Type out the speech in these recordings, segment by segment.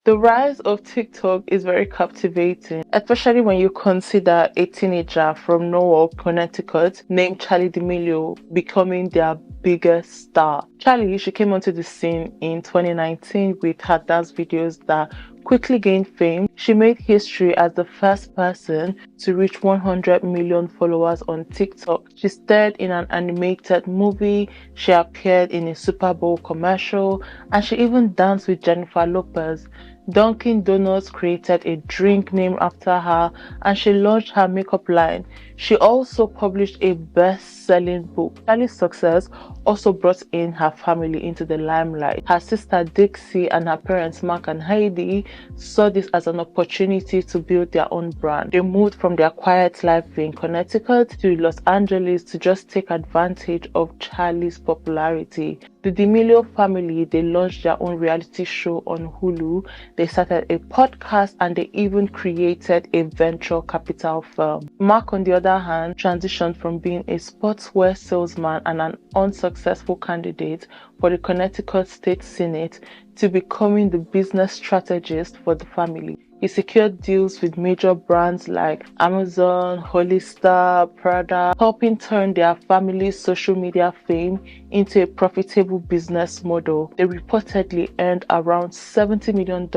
The rise of TikTok is very captivating, especially when you consider a teenager from Norwalk, Connecticut, named Charlie D'Amelio becoming their biggest star. Charlie, she came onto the scene in 2019 with her dance videos that quickly gained fame. She made history as the first person to reach 100 million followers on TikTok. She starred in an animated movie, she appeared in a Super Bowl commercial, and she even danced with Jennifer Lopez. Dunkin' Donuts created a drink named after her, and she launched her makeup line. She also published a best-selling book. Charlie's success also brought in her family into the limelight. Her sister Dixie and her parents Marc and Heidi saw this as an opportunity to build their own brand. They moved from their quiet life in Connecticut to Los Angeles to just take advantage of Charlie's popularity. The D'Amelio family, they launched their own reality show on Hulu. They started a podcast and they even created a venture capital firm. Marc, on the other hand, transitioned from being a sportswear salesman and an unsuccessful candidate for the Connecticut State Senate to becoming the business strategist for the family. He secured deals with major brands like Amazon, Hollister, Prada, helping turn their family's social media fame into a profitable business model. They reportedly earned around $70 million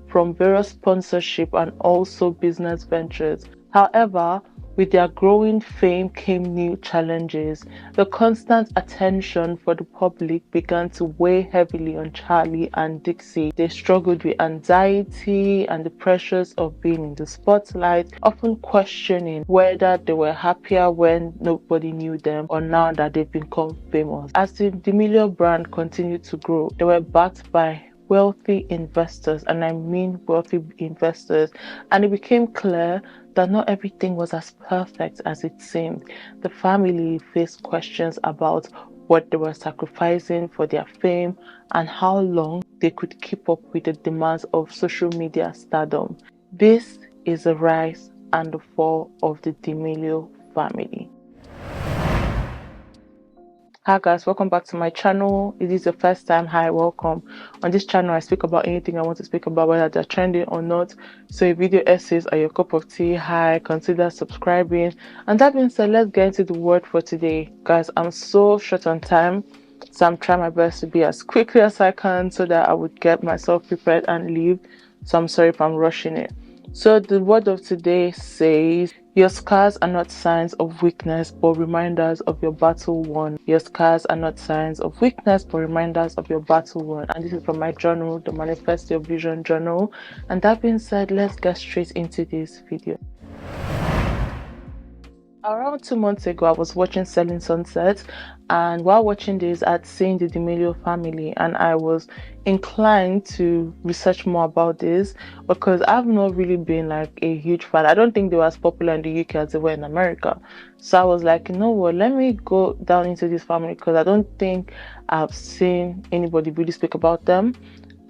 from various sponsorship and also business ventures. However, with their growing fame came new challenges. The constant attention for the public began to weigh heavily on Charlie and Dixie. They struggled with anxiety and the pressures of being in the spotlight, often questioning whether they were happier when nobody knew them or now that they've become famous. As the D'Amelio brand continued to grow, they were backed by wealthy investors, and I mean wealthy investors, and it became clear that not everything was as perfect as it seemed. The family faced questions about what they were sacrificing for their fame and how long they could keep up with the demands of social media stardom. This is the rise and the fall of the D'Amelio family. Hi guys, welcome back to my channel. If this is your first time, hi, welcome. On this channel I speak about anything I want to speak about, whether they're trending or not. So if video essays are your cup of tea, hi, consider subscribing. And that being said, let's get into the word for today. Guys, I'm so short on time, so I'm trying my best to be as quickly as I can so that I would get myself prepared and leave. So I'm sorry if I'm rushing it. So the word of today says, your scars are not signs of weakness, but reminders of your battle won. Your scars are not signs of weakness, but reminders of your battle won. And this is from my journal, the Manifest Your Vision journal. And that being said, let's get straight into this video. Around 2 months ago, I was watching Selling Sunset, and while watching this, I'd seen the D'Amelio family, and I was inclined to research more about this because I've not really been like a huge fan. I don't think they were as popular in the UK as they were in America. So I was like, you know what, let me go down into this family because I don't think I've seen anybody really speak about them.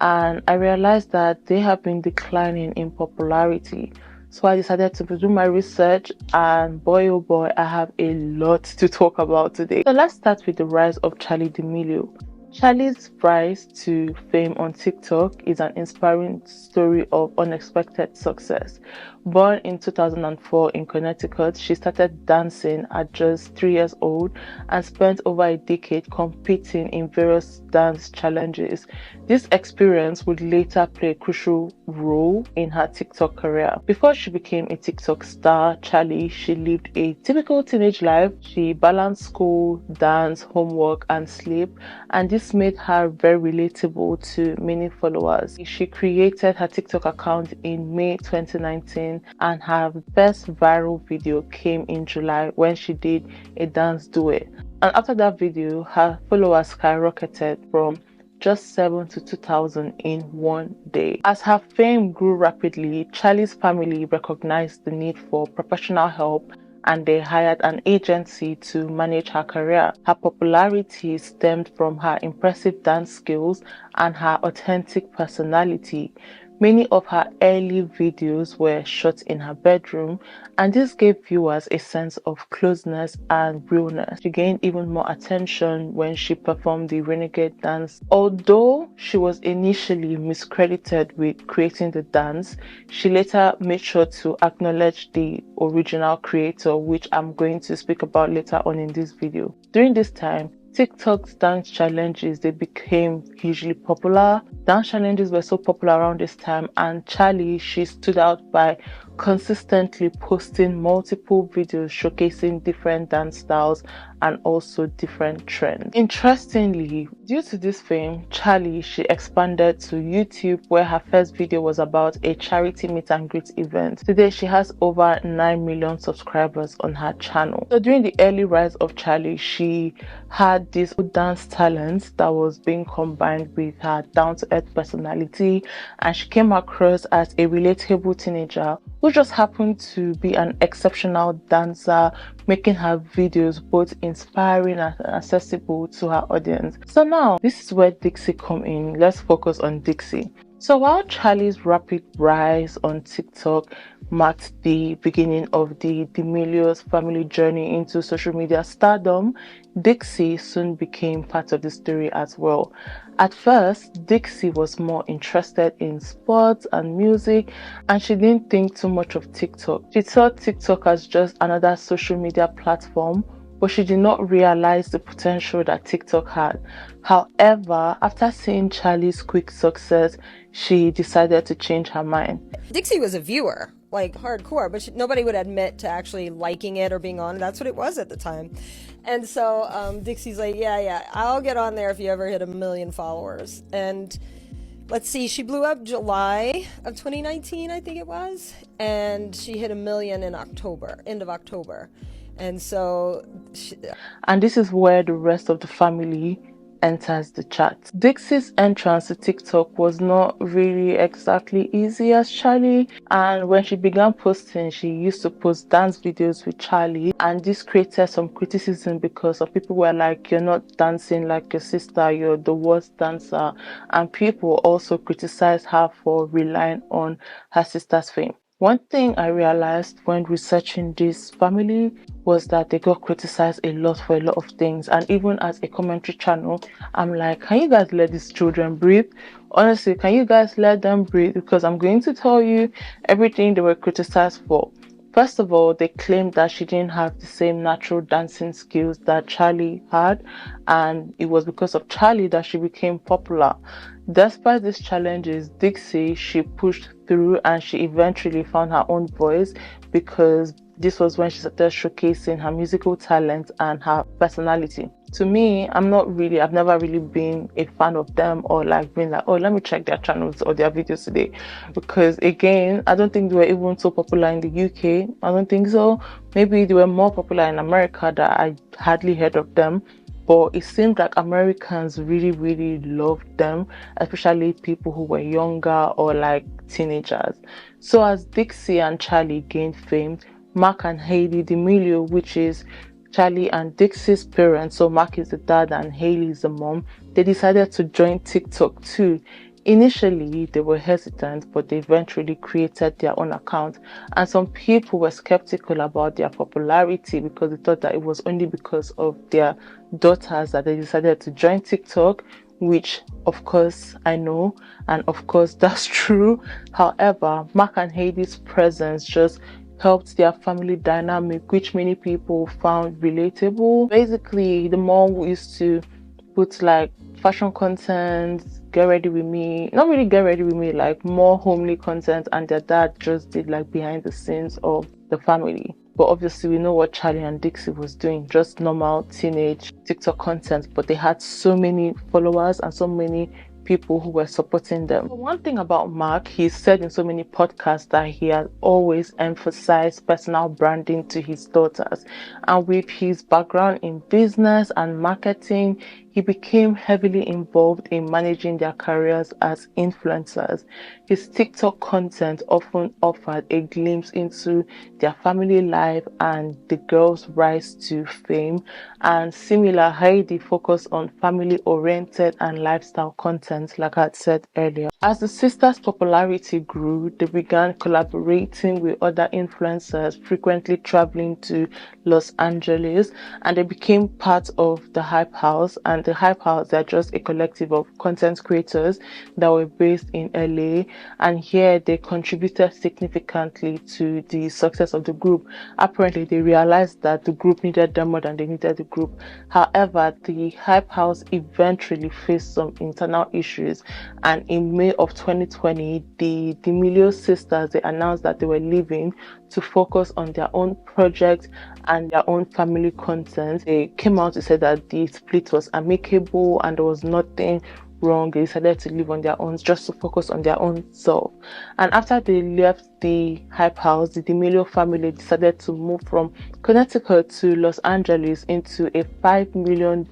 And I realized that they have been declining in popularity. So I decided to do my research, and boy oh boy, I have a lot to talk about today. So let's start with the rise of Charlie D'Amelio. Charlie's rise to fame on TikTok is an inspiring story of unexpected success. Born in 2004 in Connecticut, she started dancing at just 3 years old and spent over a decade competing in various dance challenges. This experience would later play a crucial role in her TikTok career. Before she became a TikTok star, she lived a typical teenage life. She balanced school, dance, homework, and sleep, and this made her very relatable to many followers. She created her TikTok account in May 2019, and her first viral video came in July when she did a dance duet. And after that video, her followers skyrocketed from just 7 to 2,000 in one day. As her fame grew rapidly, Charlie's family recognized the need for professional help, and they hired an agency to manage her career. Her popularity stemmed from her impressive dance skills and her authentic personality. Many of her early videos were shot in her bedroom, and this gave viewers a sense of closeness and realness. She gained even more attention when she performed the renegade dance. Although she was initially miscredited with creating the dance, she later made sure to acknowledge the original creator, which I'm going to speak about later on in this video. During this time, TikTok's dance challenges, they became hugely popular. Dance challenges were so popular around this time, and Charlie, she stood out by consistently posting multiple videos showcasing different dance styles and also different trends. Interestingly, due to this fame, Charlie, she expanded to YouTube, where her first video was about a charity meet and greet event. Today, she has over 9 million subscribers on her channel. So during the early rise of Charlie, she had this dance talent that was being combined with her down-to-earth personality, and she came across as a relatable teenager who just happened to be an exceptional dancer, making her videos both inspiring and accessible to her audience. So now, this is where Dixie come in. Let's focus on Dixie. So while Charlie's rapid rise on TikTok marked the beginning of the D'Amelio's family journey into social media stardom, Dixie soon became part of the story as well. At first, Dixie was more interested in sports and music, and she didn't think too much of TikTok. She saw TikTok as just another social media platform, but she did not realize the potential that TikTok had. However, after seeing Charlie's quick success, she decided to change her mind. Dixie was a viewer, like hardcore, but nobody would admit to actually liking it or being on it. That's what it was at the time. And so Dixie's like, yeah, I'll get on there if you ever hit 1 million followers. And let's see, she blew up July of 2019, I think it was. And she hit 1 million in October, end of October. And so... And this is where the rest of the family enters the chat. Dixie's entrance to TikTok was not really exactly easy as Charlie, and when she began posting, she used to post dance videos with Charlie, and this created some criticism because some people were like, you're not dancing like your sister, you're the worst dancer, and people also criticized her for relying on her sister's fame. One thing I realized when researching this family was that they got criticized a lot for a lot of things, and even as a commentary channel, I'm like, can you guys let these children breathe? Honestly, can you guys let them breathe? Because I'm going to tell you everything they were criticized for. First of all, they claimed that she didn't have the same natural dancing skills that Charlie had, and it was because of Charlie that she became popular. Despite these challenges, Dixie, she pushed through and she eventually found her own voice, because this was when she started showcasing her musical talent and her personality. To me, I've never really been a fan of them, or like being like, oh, let me check their channels or their videos today, because again, I don't think they were even so popular in the UK. I don't think so. Maybe they were more popular in America that I hardly heard of them. But it seemed like Americans really loved them, especially people who were younger or like teenagers. So as Dixie and Charlie gained fame, Marc and Heidi D'Amelio, which is Charlie and Dixie's parents, so Marc is the dad and Hailey is the mom, they decided to join TikTok too. Initially, they were hesitant, but they eventually created their own account, and some people were skeptical about their popularity because they thought that it was only because of their daughters that they decided to join TikTok, which of course I know, and of course that's true. However, Marc and Heidi's presence just helped their family dynamic, which many people found relatable. Basically, the mom used to put like fashion content, get ready with me, not really get ready with me, like more homely content, and their dad just did like behind the scenes of the family. But obviously we know what Charlie and Dixie was doing, just normal teenage TikTok content, but they had so many followers and so many people who were supporting them. But one thing about Marc, he said in so many podcasts that he has always emphasized personal branding to his daughters, and with his background in business and marketing, he became heavily involved in managing their careers as influencers. His TikTok content often offered a glimpse into their family life and the girls' rise to fame, and similar, Heidi focused on family-oriented and lifestyle content, like I had said earlier. As the sisters' popularity grew, they began collaborating with other influencers, frequently traveling to Los Angeles, and they became part of the Hype House. And the Hype House, they're just a collective of content creators that were based in LA, and here they contributed significantly to the success of the group. Apparently, they realized that the group needed them more than they needed the group. However, the Hype House eventually faced some internal issues, and in May of 2020, the D'Amelio sisters, they announced that they were leaving to focus on their own project and their own family content. They came out to say that the split was amicable and there was nothing wrong. They decided to live on their own, just to focus on their own self. And after they left the Hype House, the D'Amelio family decided to move from Connecticut to Los Angeles into a $5 million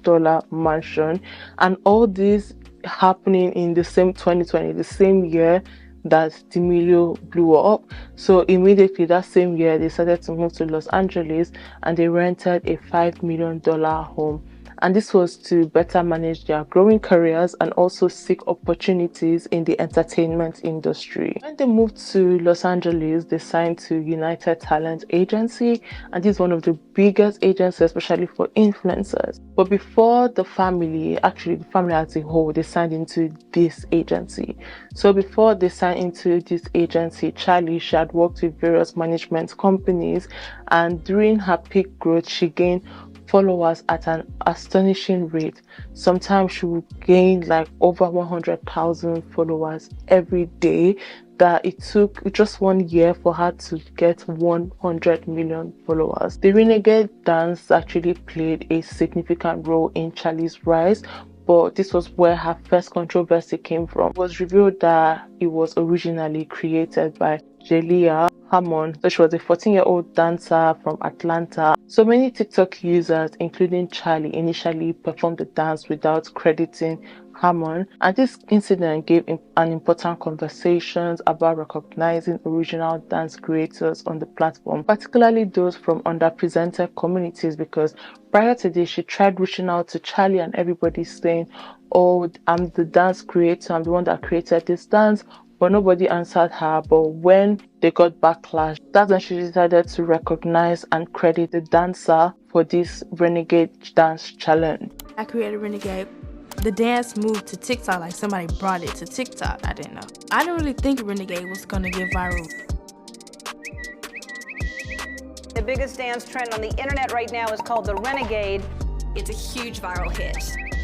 mansion, and all this happening in the same 2020, the same year that D'Amelio blew up. So immediately that same year, they decided to move to Los Angeles and they rented a $5 million home. And this was to better manage their growing careers and also seek opportunities in the entertainment industry. When they moved to Los Angeles, they signed to United Talent Agency, and this is one of the biggest agencies, especially for influencers. But before the family, actually the family as a whole, they signed into this agency. So before they signed into this agency, Charlie, she had worked with various management companies, and during her peak growth, she gained followers at an astonishing rate. Sometimes she would gain like over 100,000 followers every day, that it took just 1 year for her to get 100 million followers. The renegade dance actually played a significant role in Charlie's rise, but this was where her first controversy came from. It was revealed that it was originally created by Jelia Hammond. So she was a 14-year-old dancer from Atlanta. So many TikTok users, including Charlie, initially performed the dance without crediting Hammond, and this incident gave an important conversations about recognizing original dance creators on the platform, particularly those from underrepresented communities, because prior to this, she tried reaching out to Charlie and everybody saying, "Oh, I'm the dance creator, I'm the one that created this dance," but nobody answered her. But when they got backlash, that's when she decided to recognize and credit the dancer for this Renegade dance challenge. I created Renegade. The dance moved to TikTok like somebody brought it to TikTok. I didn't know. I didn't really think Renegade was gonna get viral. The biggest dance trend on the internet right now is called the Renegade. It's a huge viral hit.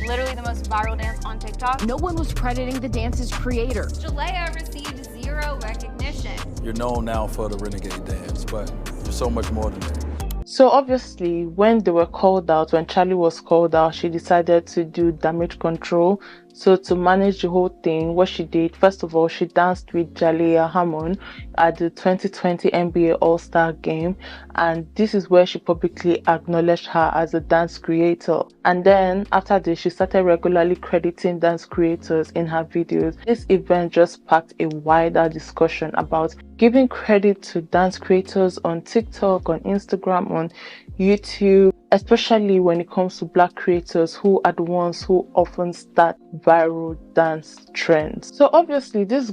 Literally the most viral dance on TikTok. No one was crediting the dance's creator. Jalea received 0 recognition. You're known now for the Renegade dance, but you're so much more than that. So obviously, when they were called out, when Charlie was called out, she decided to do damage control. So to manage the whole thing, what she did, first of all, she danced with Jalea Hammond at the 2020 NBA All-Star Game, and this is where she publicly acknowledged her as a dance creator. And then after this, she started regularly crediting dance creators in her videos. This event just sparked a wider discussion about giving credit to dance creators on TikTok, on Instagram, on YouTube, especially when it comes to Black creators who are the ones who often start viral dance trends. So obviously this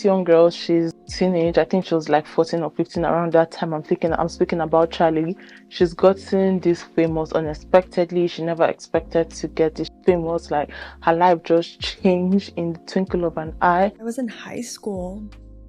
young girl, she's teenage. I think she was like 14 or 15 around that time. I'm speaking about Charlie. She's gotten this famous unexpectedly. She never expected to get this famous. Like, her life just changed in the twinkle of an eye. I was in high school.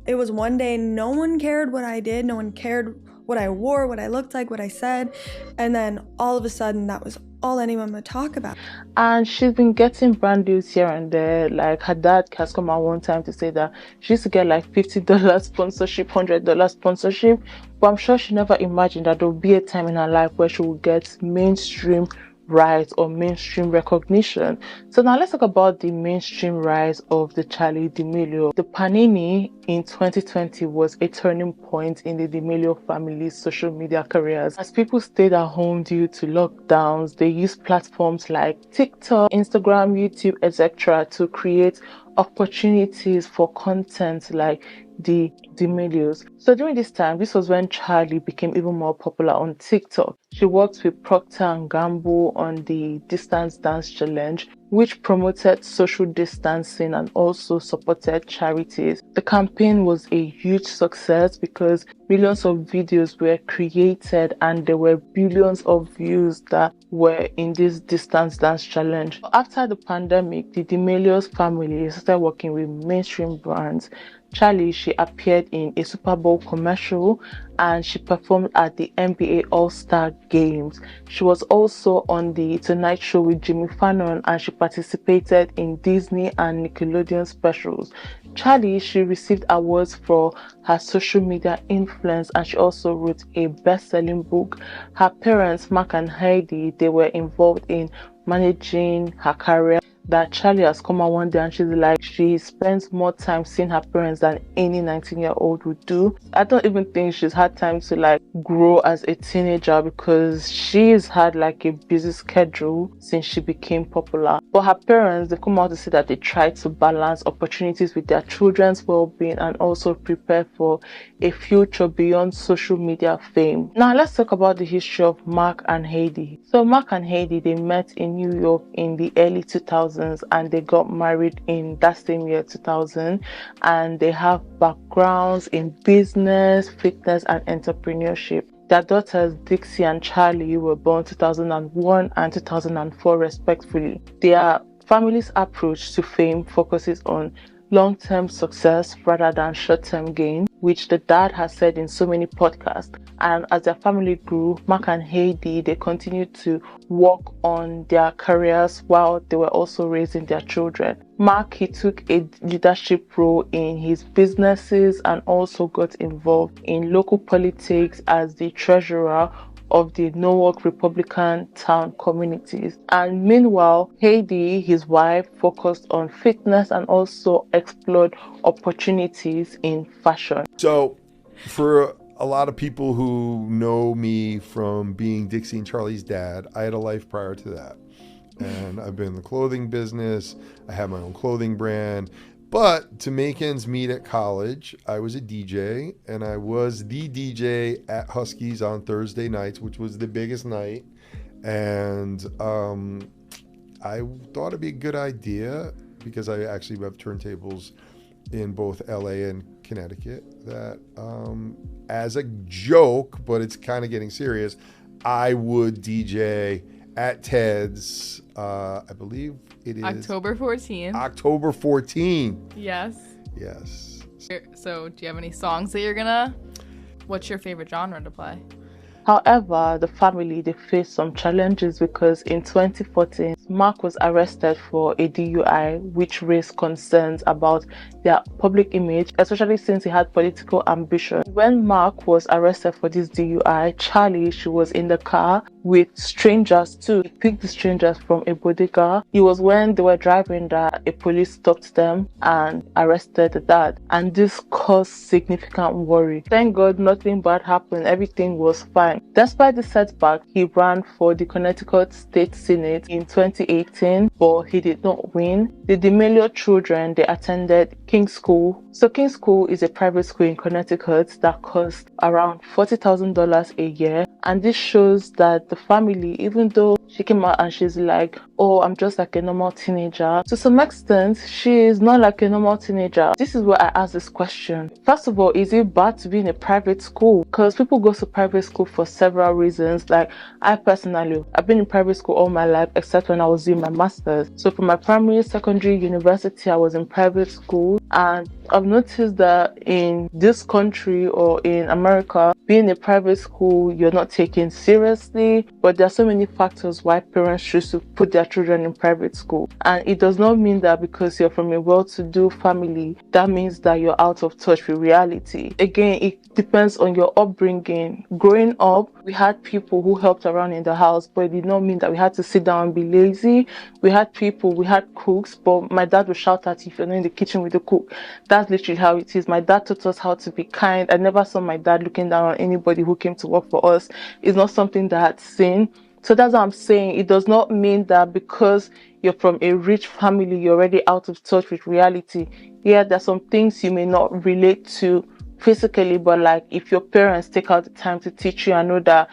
It was one day, no one cared what I did, no one cared what I wore, what I looked like, what I said, and then all of a sudden that was all anyone would talk about. And she's been getting brand deals here and there. Like, her dad has come out one time to say that she used to get like $50 sponsorship, $100 sponsorship, but I'm sure she never imagined that there would be a time in her life where she would get mainstream rise or mainstream recognition. So now let's talk about the mainstream rise of the Charli D'Amelio. The Panini in 2020 was a turning point in the D'Amelio family's social media careers. As people stayed at home due to lockdowns, they used platforms like TikTok, Instagram, YouTube, etc. to create opportunities for content like the D'Amelios. So during this time, this was when Charli became even more popular on TikTok. She worked with Procter and Gamble on the Distance Dance Challenge, which promoted social distancing and also supported charities. The campaign was a huge success because millions of videos were created and there were billions of views that were in this Distance Dance Challenge. After the pandemic, the D'Amelios family started working with mainstream brands. Charli, she appeared in a Super Bowl commercial and she performed at the NBA All-Star Games. She was also on the Tonight Show with Jimmy Fallon and she participated in Disney and Nickelodeon specials. Charli, she received awards for her social media influence and she also wrote a best-selling book. Her parents, Marc and Heidi, they were involved in managing her career. That Charli has come out one day and she's like, she spends more time seeing her parents than any 19-year-old would do. I don't even think she's had time to like grow as a teenager because she's had like a busy schedule since she became popular. But her parents, they come out to say that they try to balance opportunities with their children's well-being and also prepare for a future beyond social media fame. Now let's talk about the history of Marc and Heidi. So Marc and Heidi, they met in New York in the early 2000s and they got married in that same year 2000, and they have backgrounds in business, fitness and entrepreneurship. Their daughters Dixie and Charli were born 2001 and 2004 respectively. Their family's approach to fame focuses on long-term success rather than short-term gain, which the dad has said in so many podcasts. And as their family grew, Marc and Heidi, they continued to work on their careers while they were also raising their children. Marc, he took a leadership role in his businesses and also got involved in local politics as the treasurer of the Norwalk Republican town communities. And meanwhile, Heidi, his wife, focused on fitness and also explored opportunities in fashion. So for a lot of people who know me from being Dixie and Charli's dad, I had a life prior to that. And I've been in the clothing business. I have my own clothing brand. But to make ends meet at college, I was a DJ, and I was the DJ at Huskies on Thursday nights, which was the biggest night. And I thought it'd be a good idea, because I actually have turntables in both LA and Connecticut, that as a joke, but it's kind of getting serious, I would DJ at Ted's, I believe it is October 14th. October 14th. Yes. Yes. So do you have any songs what's your favorite genre to play? However, the family, they faced some challenges because in 2014, Marc was arrested for a DUI, which raised concerns about their public image, especially since he had political ambition. When Marc was arrested for this DUI, Charli, she was in the car with strangers too. He picked the strangers from a bodega. It was when they were driving that a police stopped them and arrested the dad. And this caused significant worry. Thank God nothing bad happened. Everything was fine. Despite the setback, he ran for the Connecticut State Senate in 2018, but he did not win. The D'Amelio children, they attended King's School. So King's School is a private school in Connecticut that costs around $40,000 a year. And this shows that the family, even though she came out and she's like, oh, I'm just like a normal teenager, to some extent, she is not like a normal teenager. This is where I ask this question. First of all, is it bad to be in a private school? Because people go to private school for several reasons. Like, I personally, I've been in private school all my life, except when I was doing my master's. So for my primary, secondary, university, I was in private school. And I've noticed that in this country or in America, being a private school, you're not taken seriously, but there are so many factors why parents choose to put their children in private school. And it does not mean that because you're from a well-to-do family, that means that you're out of touch with reality. Again, it depends on your upbringing. Growing up, we had people who helped around in the house, but it did not mean that we had to sit down and be lazy. We had cooks, but my dad would shout at you if you're not in the kitchen with the cook. That's literally how it is. My dad taught us how to be kind. I never saw my dad looking down on anybody who came to work for us. It's not something that I'd seen. So that's what I'm saying. It does not mean that because you're from a rich family, you're already out of touch with reality. Yeah, there's some things you may not relate to physically, but like if your parents take out the time to teach you and know that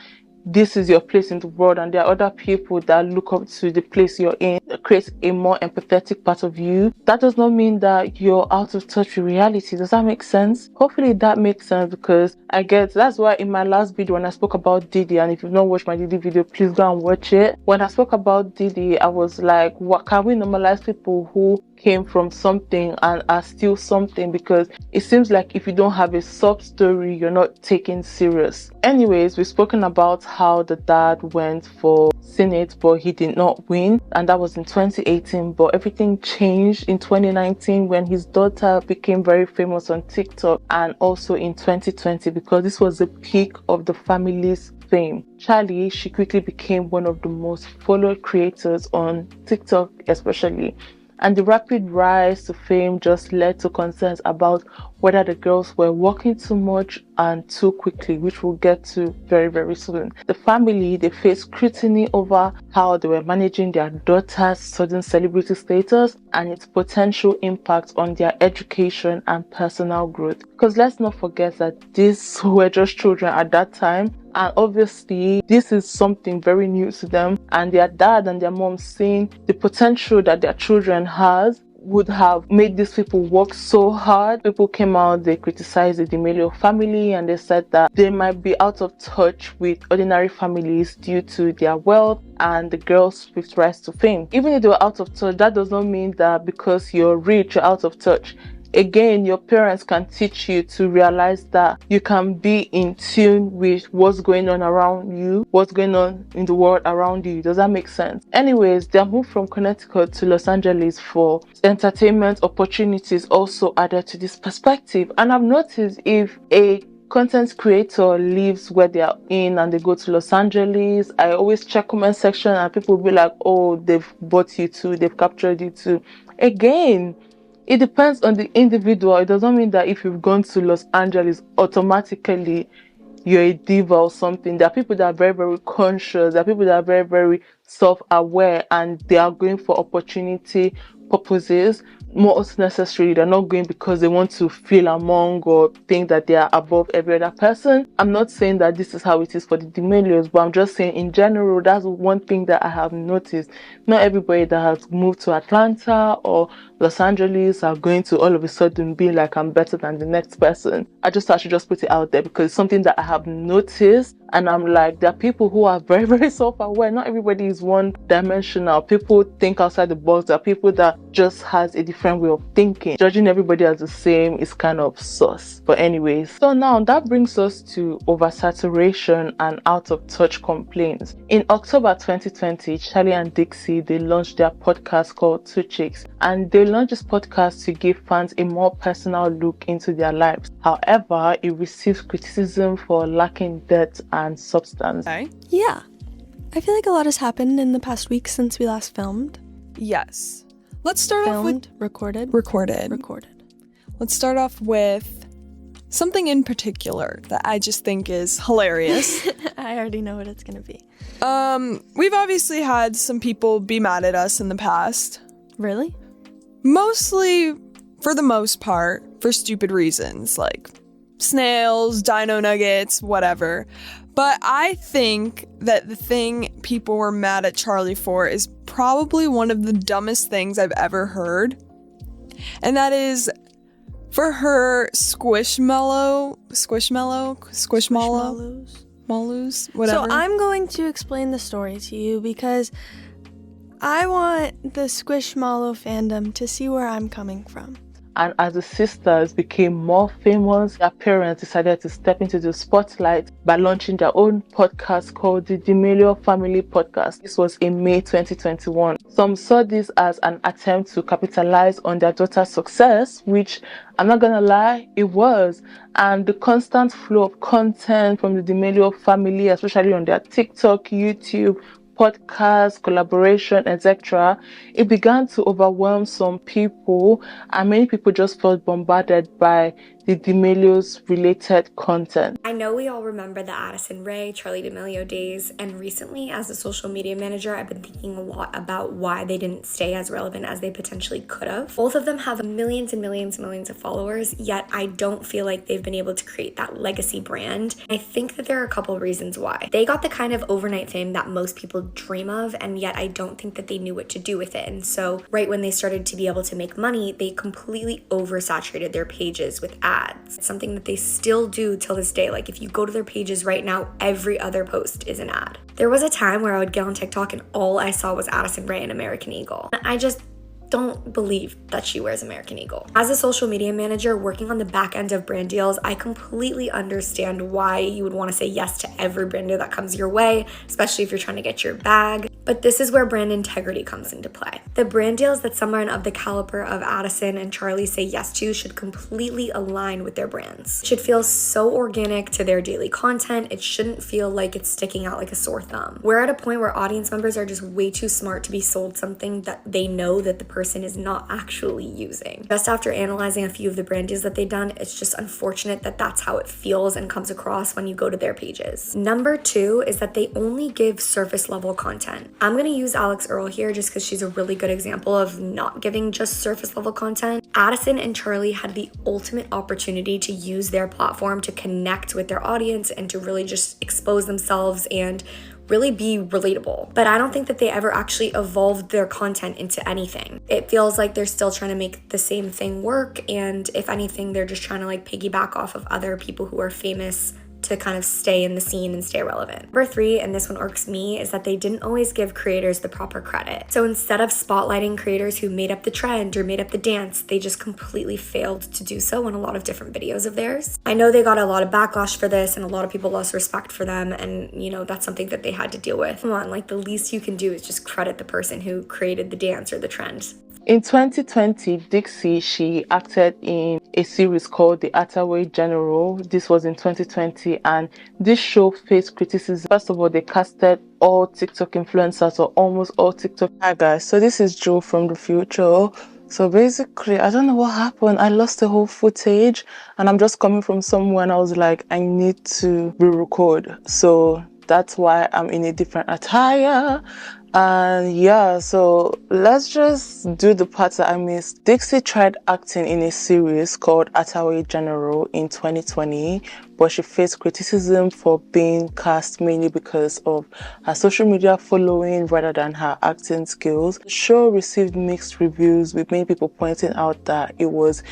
this is your place in the world and there are other people that look up to the place you're in, that creates a more empathetic part of you. That does not mean that you're out of touch with reality. Does that make sense? Hopefully that makes sense, because that's why in my last video when I spoke about Diddy, and if you've not watched my Diddy video, please go and watch it. When I spoke about Diddy, I was like, what can we normalize people who came from something and are still something? Because it seems like if you don't have a sub story, you're not taken serious. Anyways, we've spoken about how the dad went for Senate, but he did not win, and that was in 2018. But everything changed in 2019 when his daughter became very famous on TikTok, and also in 2020 because this was the peak of the family's fame. Charlie, she quickly became one of the most followed creators on TikTok especially. And the rapid rise to fame just led to concerns about whether the girls were working too much and too quickly, which we'll get to very, very soon. The family, they faced scrutiny over how they were managing their daughter's sudden celebrity status and its potential impact on their education and personal growth. Because let's not forget that these were just children at that time. And obviously, this is something very new to them. And their dad and their mom seeing the potential that their children has would have made these people work so hard. People came out, they criticized the D'Amelio family, and they said that they might be out of touch with ordinary families due to their wealth and the girls' swift rise to fame. Even if they were out of touch, that does not mean that because you're rich, you're out of touch. Again, your parents can teach you to realize that you can be in tune with what's going on around you, what's going on in the world around you. Does that make sense? Anyways, their move from Connecticut to Los Angeles for entertainment opportunities also added to this perspective. And I've noticed if a content creator lives where they are in and they go to Los Angeles, I always check comment section and people will be like, oh, they've bought you too, they've captured you too. Again, it depends on the individual. It doesn't mean that if you've gone to Los Angeles, automatically you're a diva or something. There are people that are very, very conscious. There are people that are very, very self-aware, and they are going for opportunity purposes. Most necessarily, they're not going because they want to feel among or think that they are above every other person. I'm not saying that this is how it is for the D'Amelios, but I'm just saying in general, that's one thing that I have noticed. Not everybody that has moved to Atlanta or Los Angeles are going to all of a sudden be like, I'm better than the next person. I just thought I should just put it out there because it's something that I have noticed. And I'm like, there are people who are very, very self-aware. Not everybody is one-dimensional. People think outside the box. There are people that just has a different way of thinking. Judging everybody as the same is kind of sus. But anyways, so now that brings us to oversaturation and out-of-touch complaints. In October 2020, Charlie and Dixie, they launched their podcast called Two Chicks. And they launched this podcast to give fans a more personal look into their lives. However, it received criticism for lacking depth and substance. Yeah. I feel like a lot has happened in the past week since we last filmed. Yes. Let's start off with... Recorded. Let's start off with something in particular that I just think is hilarious. I already know what it's gonna be. We've obviously had some people be mad at us in the past. Really? Mostly, for the most part, for stupid reasons, like snails, dino nuggets, whatever. But I think that the thing people were mad at Charlie for is probably one of the dumbest things I've ever heard. And that is for her squishmallows, whatever. So I'm going to explain the story to you because I want the Squishmallow fandom to see where I'm coming from. And as the sisters became more famous, their parents decided to step into the spotlight by launching their own podcast called the D'Amelio Family Podcast. This was in May 2021. Some saw this as an attempt to capitalize on their daughter's success, which I'm not gonna lie, it was. And the constant flow of content from the D'Amelio family, especially on their TikTok, YouTube, podcast, collaboration, etc., it began to overwhelm some people, and many people just felt bombarded by the D'Amelio's related content. I know we all remember the Addison Rae, Charli D'Amelio days, and recently as a social media manager, I've been thinking a lot about why they didn't stay as relevant as they potentially could have. Both of them have millions and millions and millions of followers, yet I don't feel like they've been able to create that legacy brand. I think that there are a couple of reasons why. They got the kind of overnight fame that most people dream of, and yet I don't think that they knew what to do with it. And so right when they started to be able to make money, they completely oversaturated their pages with ads. It's something that they still do till this day. Like if you go to their pages right now, every other post is an ad. There was a time where I would get on TikTok and all I saw was Addison Rae and American Eagle. I just don't believe that she wears American Eagle. As a social media manager working on the back end of brand deals, I completely understand why you would want to say yes to every brand deal that comes your way, especially if you're trying to get your bag. But this is where brand integrity comes into play. The brand deals that someone of the caliber of Addison and Charli say yes to should completely align with their brands. It should feel so organic to their daily content. It shouldn't feel like it's sticking out like a sore thumb. We're at a point where audience members are just way too smart to be sold something that they know that the person is not actually using. Just after analyzing a few of the brand deals that they've done, it's just unfortunate that that's how it feels and comes across when you go to their pages. Number 2 is that they only give surface level content. I'm gonna use Alex Earl here just because she's a really good example of not giving just surface level content. Addison and Charli had the ultimate opportunity to use their platform to connect with their audience and to really just expose themselves and really be relatable. But I don't think that they ever actually evolved their content into anything. It feels like they're still trying to make the same thing work, and if anything, they're just trying to like piggyback off of other people who are famous to kind of stay in the scene and stay relevant. Number 3, and this one irks me, is that they didn't always give creators the proper credit. So instead of spotlighting creators who made up the trend or made up the dance, they just completely failed to do so in a lot of different videos of theirs. I know they got a lot of backlash for this and a lot of people lost respect for them, and you know, that's something that they had to deal with. Come on, like the least you can do is just credit the person who created the dance or the trend. In 2020, Dixie, she acted in a series called The Attaway General. This was in 2020, and this show faced criticism. First of all, they casted all TikTok influencers, or almost all TikTok. Hi guys, so this is Joe from the future. So basically, I don't know what happened. I lost the whole footage, and I'm just coming from somewhere and I was like, I need to re-record. So that's why I'm in a different attire. And yeah, so let's just do the parts that I missed. Dixie tried acting in a series called Attaway General in 2020, but she faced criticism for being cast mainly because of her social media following rather than her acting skills. The show received mixed reviews, with many people pointing out that it was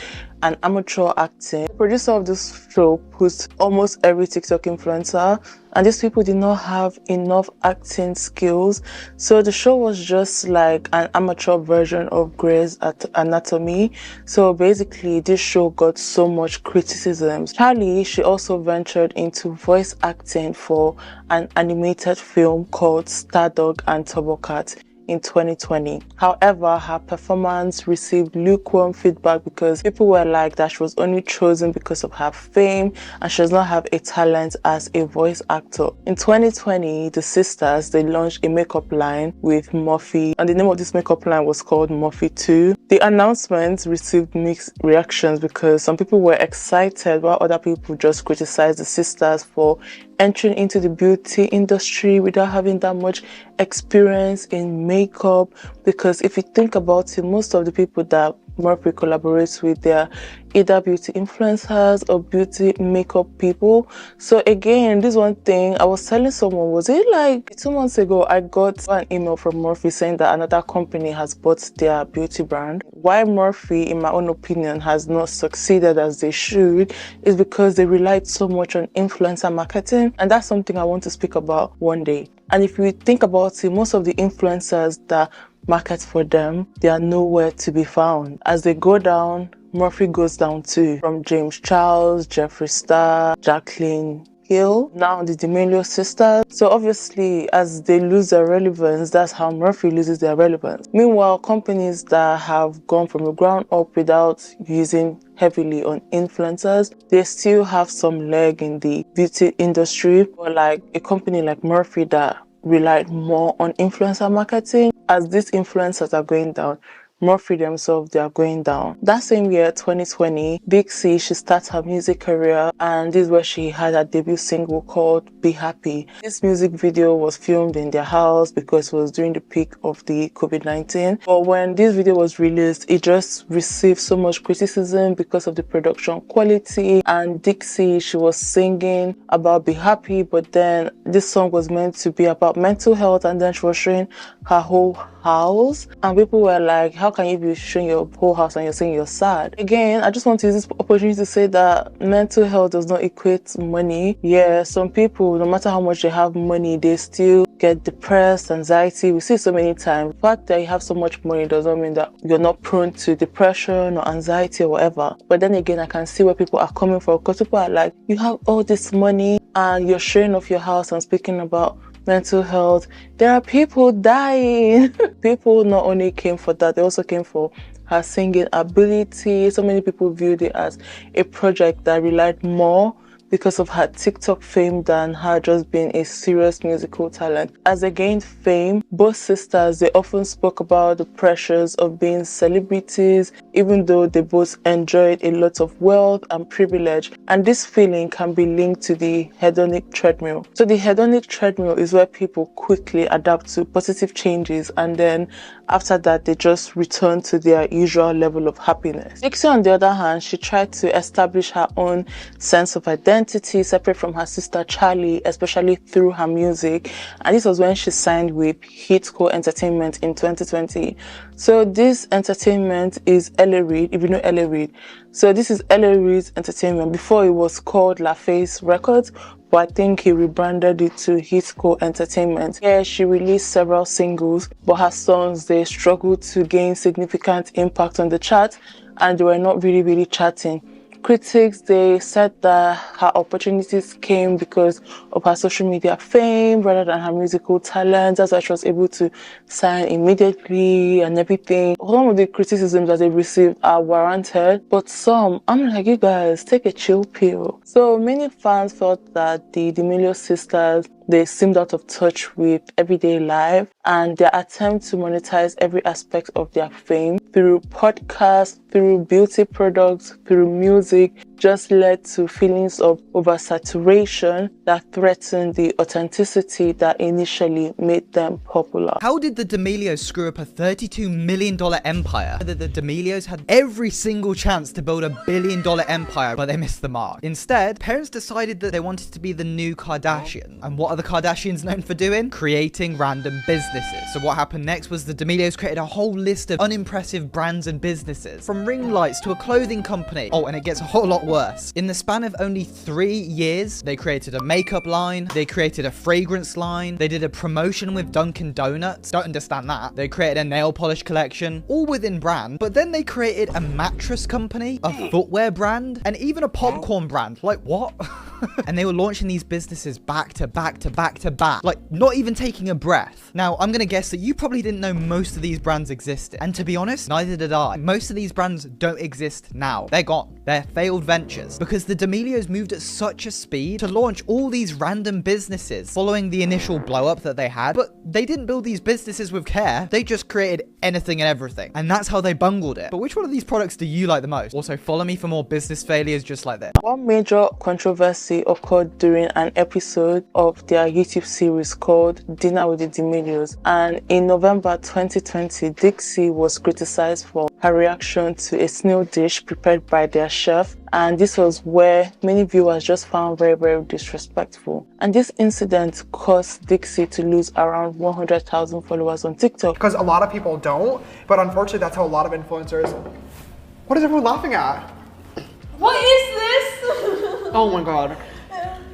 an amateur acting. The producer of this show pushed almost every TikTok influencer, and these people did not have enough acting skills. So the show was just like an amateur version of Grey's Anatomy. So basically, this show got so much criticism. Charli, she also ventured into voice acting for an animated film called Stardog and Turbocat in 2020. However, her performance received lukewarm feedback because people were like that she was only chosen because of her fame and she does not have a talent as a voice actor. In 2020, the sisters, they launched a makeup line with Morphe, and the name of this makeup line was called Morphe 2. The announcement received mixed reactions because some people were excited while other people just criticized the sisters for entering into the beauty industry without having that much experience in makeup. Because if you think about it, most of the people that Morphe collaborates with, they're either beauty influencers or beauty makeup people. So again, this one thing I was telling someone, was it like 2 months ago, I got an email from Morphe saying that another company has bought their beauty brand. Why Morphe, in my own opinion, has not succeeded as they should is because they relied so much on influencer marketing, and that's something I want to speak about one day. And if you think about it, most of the influencers that market for them, they are nowhere to be found. As they go down, Murphy goes down too, from James Charles, Jeffree Star, Jacqueline Hill, now the D'Amelio sisters. So obviously, as they lose their relevance, that's how Murphy loses their relevance. Meanwhile, companies that have gone from the ground up without using heavily on influencers, they still have some leg in the beauty industry. But like a company like Murphy that relied more on influencer marketing, as these influencers are going down, Murphy themselves, they are going down. That same year, 2020, Dixie, she starts her music career, and this is where she had her debut single called Be Happy. This music video was filmed in their house because it was during the peak of the COVID-19. But when this video was released, it just received so much criticism because of the production quality. And Dixie, she was singing about Be Happy, but then this song was meant to be about mental health, and then she was showing her whole house, and people were like, how can you be showing your whole house and you're saying you're sad? Again, I just want to use this opportunity to say that mental health does not equate money. Yeah, some people, no matter how much they have money, they still get depressed, anxiety. We see it so many times. The fact that you have so much money does not mean that you're not prone to depression or anxiety or whatever. But then again, I can see where people are coming from, because people are like, you have all this money and you're showing off your house and speaking about mental health. There are people dying. People not only came for that, they also came for her singing ability. So many people viewed it as a project that relied more because of her TikTok fame than her just being a serious musical talent. As they gained fame, both sisters, they often spoke about the pressures of being celebrities, even though they both enjoyed a lot of wealth and privilege. And this feeling can be linked to the hedonic treadmill. So the hedonic treadmill is where people quickly adapt to positive changes, and then after that, they just return to their usual level of happiness. Dixie, on the other hand, she tried to establish her own sense of identity separate from her sister Charlie, especially through her music. And this was when she signed with Hitco Entertainment in 2020. So this entertainment is LA Reid, if you know LA Reid. So this is LA Reid's entertainment. Before it was called LaFace Records, but I think he rebranded it to Hitco Entertainment. Yeah, she released several singles, but her songs, they struggled to gain significant impact on the chart, and they were not really charting. Critics, they said that her opportunities came because of her social media fame rather than her musical talent. That's why she was able to sign immediately and everything. Some of the criticisms that they received are warranted, but some, I'm like, you guys, take a chill pill. So many fans felt that the D'Amelio sisters, they seemed out of touch with everyday life, and their attempt to monetize every aspect of their fame through podcasts, through beauty products, through music, just led to feelings of oversaturation that threatened the authenticity that initially made them popular. How did the D'Amelios screw up a $32 million empire? The D'Amelios had every single chance to build $1 billion empire, but they missed the mark. Instead, parents decided that they wanted to be the new Kardashian. And what are the Kardashians known for doing? Creating random businesses. So what happened next was the D'Amelios created a whole list of unimpressive brands and businesses, from ring lights to a clothing company. Oh, and it gets a whole lot worse. In the span of only 3 years, they created a makeup line, they created a fragrance line, they did a promotion with Dunkin' Donuts, don't understand that. They created a nail polish collection, all within brand, but then they created a mattress company, a footwear brand, and even a popcorn brand. Like, what? And they were launching these businesses back to back to back to back, like not even taking a breath. Now, I'm gonna guess that you probably didn't know most of these brands existed, and to be honest, neither did I. Most of these brands don't exist now. They're gone. They're failed ventures, because the D'Amelios moved at such a speed to launch all these random businesses following the initial blow up that they had, but they didn't build these businesses with care. They just created anything and everything, and that's how they bungled it. But which one of these products do you like the most? Also, follow me for more business failures just like this. One major controversy occurred during an episode of their YouTube series called Dinner with the D'Amelios, and in November 2020, Dixie was criticized for her reaction to a snail dish prepared by their chef, and this was where many viewers just found very disrespectful. And this incident caused Dixie to lose around 100,000 followers on TikTok. Because a lot of people don't, but unfortunately that's how a lot of influencers... What is everyone laughing at? What is this? Oh my god.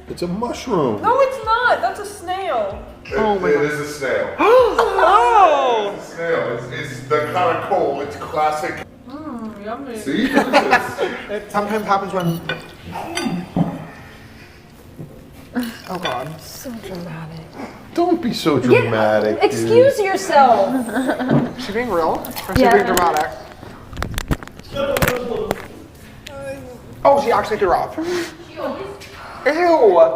It's a mushroom. No, it's not. That's a snail. Oh my god. It is a snail. Oh! It's a snail. It's the kind of cool. It's classic. See? It sometimes happens when... Oh God. So dramatic. Don't be so dramatic. Excuse yourself. Is she being real? Or is she being dramatic? Oh, she actually threw up. Ew.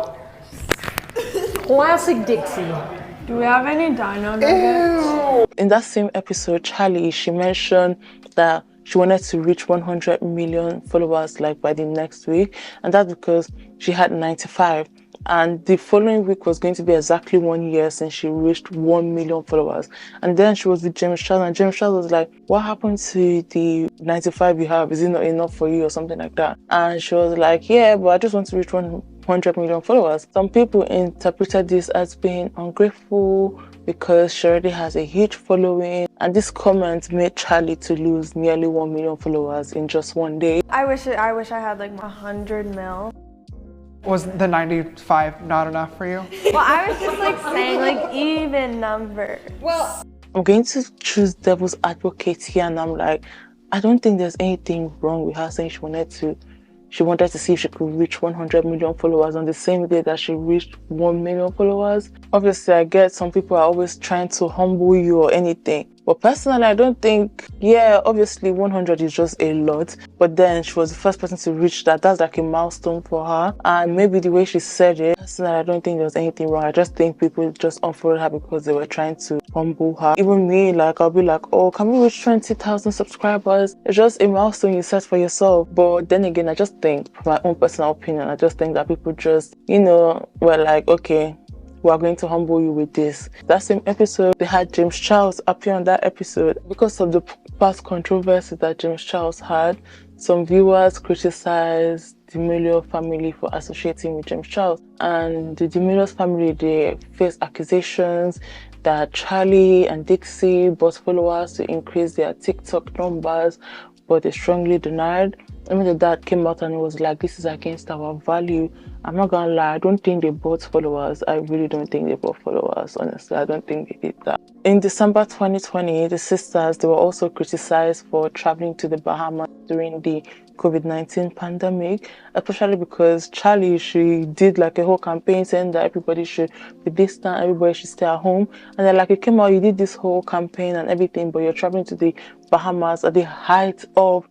Classic Dixie. Do we have any dino nuggets? In that same episode, Charlie, she mentioned that she wanted to reach 100 million followers like by the next week, and that's because she had 95. And the following week was going to be exactly 1 year since she reached 1 million followers. And then she was with James Charles, and James Charles was like, what happened to the 95 you have? Is it not enough for you or something like that? And she was like, yeah, but I just want to reach 100 million followers. Some people interpreted this as being ungrateful because she already has a huge following. And this comment made Charlie to lose nearly 1 million followers in just one day. I wish I had like 100 mil. Was the 95 not enough for you? Well, I was just like saying like even number. Well, I'm going to choose devil's advocate here, and I'm like, I don't think there's anything wrong with her saying she wanted to see if she could reach 100 million followers on the same day that she reached 1 million followers. Obviously, I get some people are always trying to humble you or anything. But personally, I don't think, yeah, obviously 100 is just a lot. But then she was the first person to reach that. That's like a milestone for her. And maybe the way she said it, personally, I don't think there was anything wrong. I just think people just unfollowed her because they were trying to humble her. Even me, like, I'll be like, oh, can we reach 20,000 subscribers? It's just a milestone you set for yourself. But then again, I just think, from my own personal opinion, I just think that people just, were like, okay, we are going to humble you with this. That same episode, they had James Charles appear on that episode. Because of the past controversies that James Charles had, some viewers criticized the D'Amelio family for associating with James Charles. And the D'Amelio's family, they face accusations that Charlie and Dixie bought followers to increase their TikTok numbers, but they strongly denied. I mean, the dad came out and was like, this is against our value. I'm not gonna lie, I don't think they bought followers. I really don't think they bought followers, honestly. I don't think they did that. In December 2020, the sisters, they were also criticized for traveling to the Bahamas during the COVID-19 pandemic, especially because Charlie, she did like a whole campaign saying that everybody should be distant, everybody should stay at home. And then like, you came out, you did this whole campaign and everything, but you're traveling to the Bahamas at the height of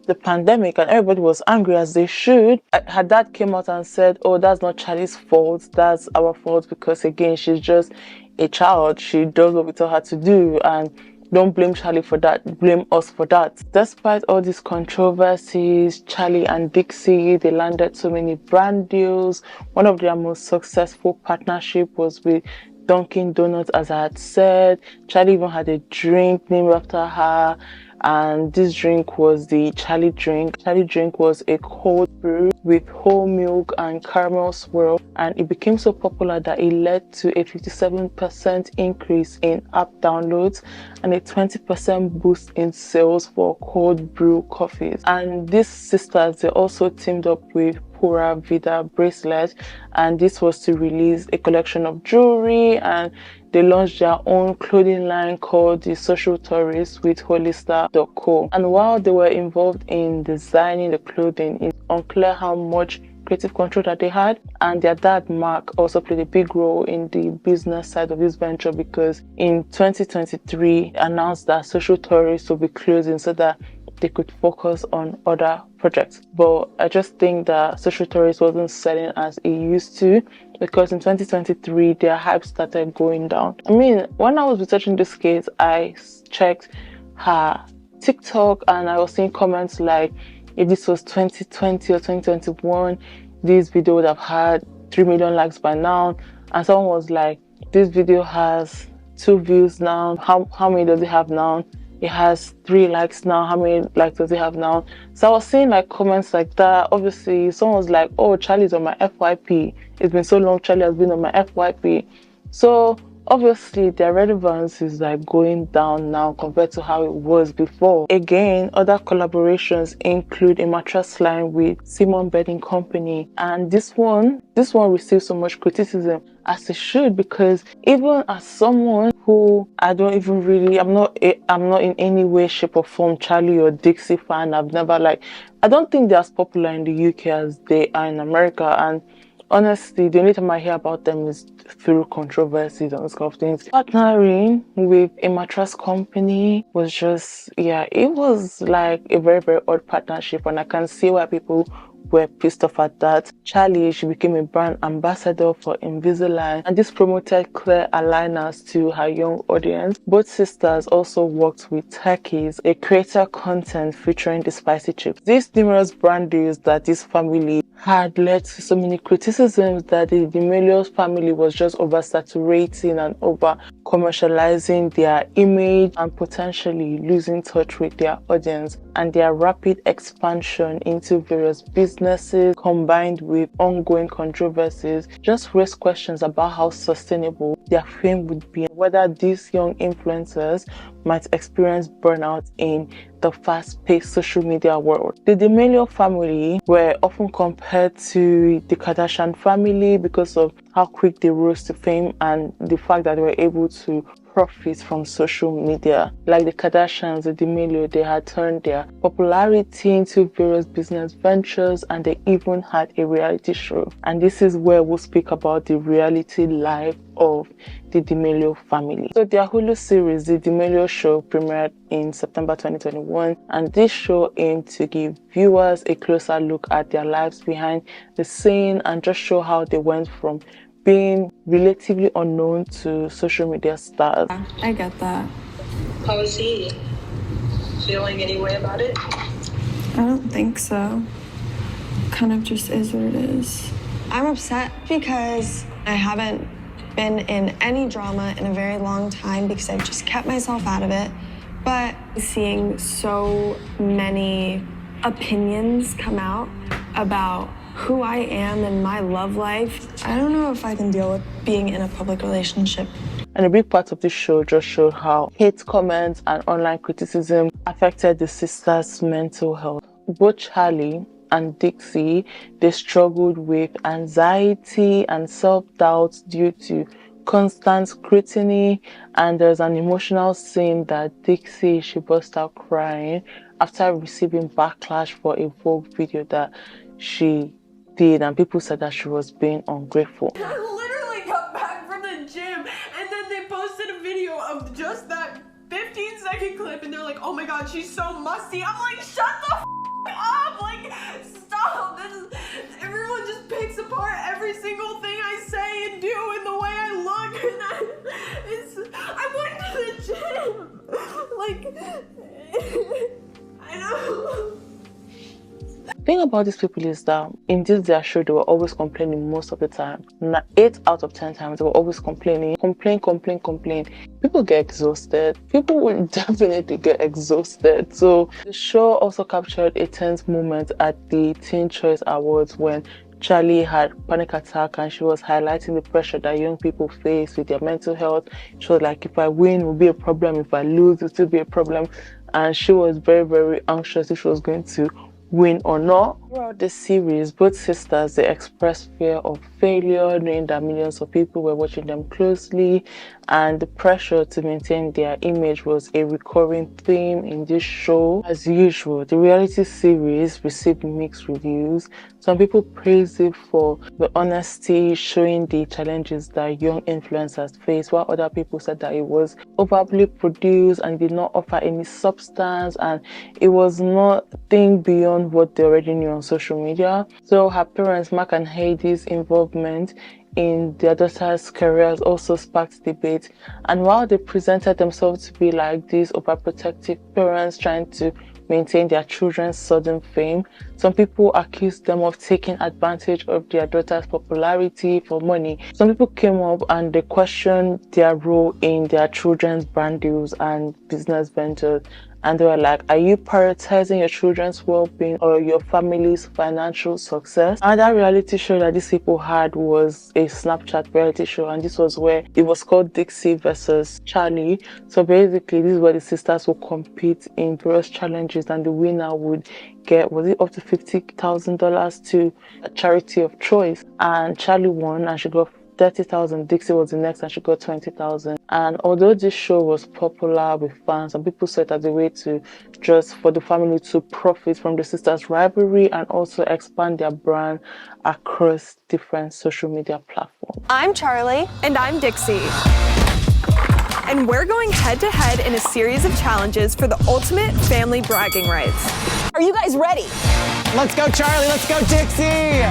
the pandemic, and everybody was angry, as they should. Her dad came out and said, oh, that's not Charlie's fault, that's our fault, because again, she's just a child. She does what we tell her to do, and don't blame Charlie for that, blame us for that. Despite all these controversies, Charlie and Dixie, they landed so many brand deals. One of their most successful partnership was with Dunkin' Donuts, as I had said. Charlie even had a drink named after her, and this drink was the Charlie drink. Charlie drink was a cold brew with whole milk and caramel swirl, and it became so popular that it led to a 57% increase in app downloads and a 20% boost in sales for cold brew coffees. And these sisters, they also teamed up with Pura Vida bracelet, and this was to release a collection of jewelry, and they launched their own clothing line called the Social Tourist with Hollister.co. And while they were involved in designing the clothing, it's unclear how much creative control that they had. And their dad, Marc, also played a big role in the business side of this venture, because in 2023 announced that Social Tourist will be closing so that they could focus on other projects. But I just think that Social Tourist wasn't selling as it used to, because in 2023 their hype started going down. I mean, when I was researching this case, I checked her TikTok and I was seeing comments like, if this was 2020 or 2021, this video would have had 3 million likes by now. And someone was like, this video has 2 views now. How many does it have now? It has 3 likes now. How many likes does it have now? So I was seeing like comments like that. Obviously, someone was like, oh, Charlie's on my FYP. It's been so long, Charlie has been on my FYP. So obviously, their relevance is like going down now compared to how it was before. Again, other collaborations include a mattress line with Simon Bedding Company. And this one received so much criticism, as it should, because even as someone people, I don't even really, I'm not in any way, shape or form Charlie or Dixie fan. I've never I don't think they're as popular in the UK as they are in America. And honestly, the only time I hear about them is through controversies and this kind of things. Partnering with a mattress company was just, it was like a very, very odd partnership. And I can see why people were pissed off at that. Charlie, she became a brand ambassador for Invisalign, and this promoted clear aligners to her young audience. Both sisters also worked with Turkeys, a creator content featuring the spicy chips. These numerous brand deals that this family had led to so many criticisms that the D'Amelio family was just oversaturating and over commercializing their image and potentially losing touch with their audience. And their rapid expansion into various businesses combined with ongoing controversies just raised questions about how sustainable their fame would be, and whether these young influencers might experience burnout in the fast-paced social media world. The D'Amelio family were often compared to the Kardashian family because of how quick they rose to fame and the fact that they were able to profit from social media. Like the Kardashians, the D'Amelio, they had turned their popularity into various business ventures, and they even had a reality show. And this is where we'll speak about the reality life of the D'Amelio family. So their Hulu series, The D'Amelio Show, premiered in September 2021, and this show aimed to give viewers a closer look at their lives behind the scene and just show how they went from being relatively unknown to social media stars. I get that. How is he? Feeling any way about it? I don't think so. Kind of just is what it is. I'm upset because I haven't been in any drama in a very long time because I've just kept myself out of it. But seeing so many opinions come out about who I am and my love life, I don't know if I can deal with being in a public relationship. And a big part of this show just showed how hate comments and online criticism affected the sisters' mental health. Both Charlie and Dixie, they struggled with anxiety and self-doubt due to constant scrutiny, and there's an emotional scene that Dixie, she burst out crying after receiving backlash for a Vogue video that she did, and people said that she was being ungrateful. I literally got back from the gym and then they posted a video of just that 15-second clip and they're like, oh my god, she's so musty. I'm like, shut the up, like, stop. Everyone just picks apart every single thing I say and do and the way I look, and I went to the gym. Like, I know. The thing about these people is that in this their show, they were always complaining most of the time. 8 out of 10 times, they were always complaining. People get exhausted. People will definitely get exhausted. So the show also captured a tense moment at the Teen Choice Awards when Charlie had panic attack and she was highlighting the pressure that young people face with their mental health. She was like, if I win, it will be a problem. If I lose, it will still be a problem. And she was very, very anxious if she was going to win or not. Throughout the series, both sisters, they expressed fear of failure, knowing that millions of people were watching them closely, and the pressure to maintain their image was a recurring theme in this show. As usual, the reality series received mixed reviews. Some people praised it for the honesty, showing the challenges that young influencers face, while other people said that it was overly produced and did not offer any substance, and it was nothing beyond what they already knew on social media. So her parents, Marc and Heidi's involvement in their daughter's careers also sparked debate. And while they presented themselves to be like these overprotective parents trying to maintain their children's sudden fame, some people accused them of taking advantage of their daughter's popularity for money. Some people came up and they questioned their role in their children's brand deals and business ventures. And they were like, are you prioritizing your children's well-being or your family's financial success? Another reality show that these people had was a Snapchat reality show, and this was where it was called Dixie versus Charlie. So basically, this is where the sisters would compete in various challenges, and the winner would get, was it up to $50,000 to a charity of choice? And Charlie won, and she got 30,000. Dixie was the next and she got 20,000. And although this show was popular with fans and people saw it as a way to just for the family to profit from the sisters' rivalry and also expand their brand across different social media platforms. I'm Charlie. And I'm Dixie. And we're going head to head in a series of challenges for the ultimate family bragging rights. Are you guys ready? Let's go, Charlie. Let's go, Dixie.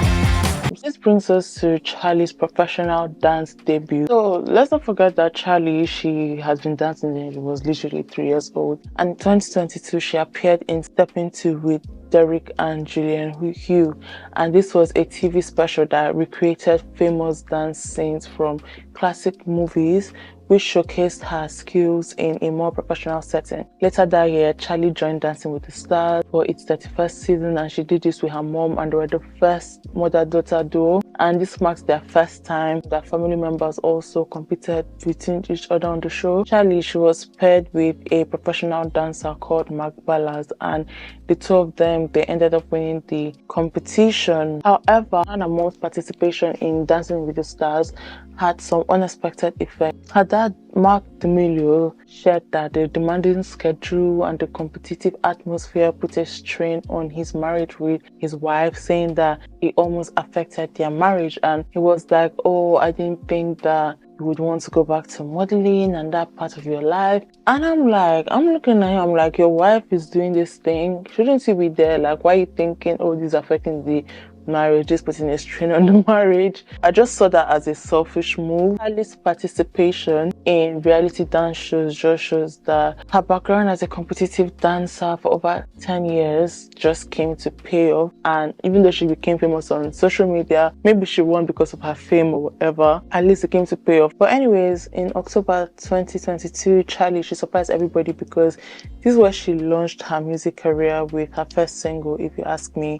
This brings us to Charlie's professional dance debut. So let's not forget that Charlie, she has been dancing since she was literally 3 years old. And in 2022, she appeared in Step Into with Derek and Julian Hugh. And this was a TV special that recreated famous dance scenes from classic movies, which showcased her skills in a more professional setting. Later that year, Charlie joined Dancing with the Stars for its 31st season, and she did this with her mom, and they were the first mother-daughter duo. And this marks their first time that family members also competed between each other on the show. Charlie, she was paired with a professional dancer called Marc, and the two of them, they ended up winning the competition. However, Hannah Mom's participation in Dancing with the Stars had some unexpected effects. Her dad, Marc D'Amelio, shared that the demanding schedule and the competitive atmosphere put a strain on his marriage with his wife, saying that it almost affected their marriage. And he was like, oh, I didn't think that you would want to go back to modeling and that part of your life. And I'm looking at him, I'm like, your wife is doing this thing. Shouldn't you be there? Like, why are you thinking, oh, this is affecting the marriage, just putting a strain on the marriage? I just saw that as a selfish move. Charlie's participation in reality dance shows just shows that her background as a competitive dancer for over 10 years just came to pay off. And even though she became famous on social media, maybe she won because of her fame or whatever, at least it came to pay off. But anyways, in October 2022, Charlie, she surprised everybody because this is where she launched her music career with her first single, If You Ask Me.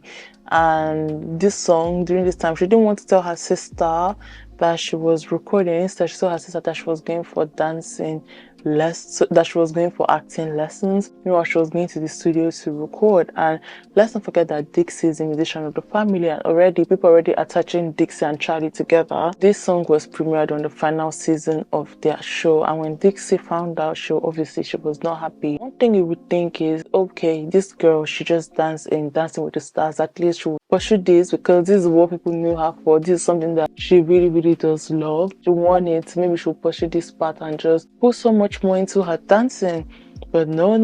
And this song, during this time, she didn't want to tell her sister that she was recording. Instead, she told her sister that she was going for dancing lessons, that she was going for acting lessons. Meanwhile, she was going to the studio to record. And let's not forget that Dixie is a musician of the family, and already people already attaching Dixie and Charlie together. This song was premiered on the final season of their show, and when Dixie found out, she was not happy. One thing you would think is, okay, this girl, she just danced in Dancing with the Stars, at least she will pursue this because this is what people knew her for. This is something that she really does love. She wanted, maybe she'll pursue this part and just put so much more into her dancing. But no.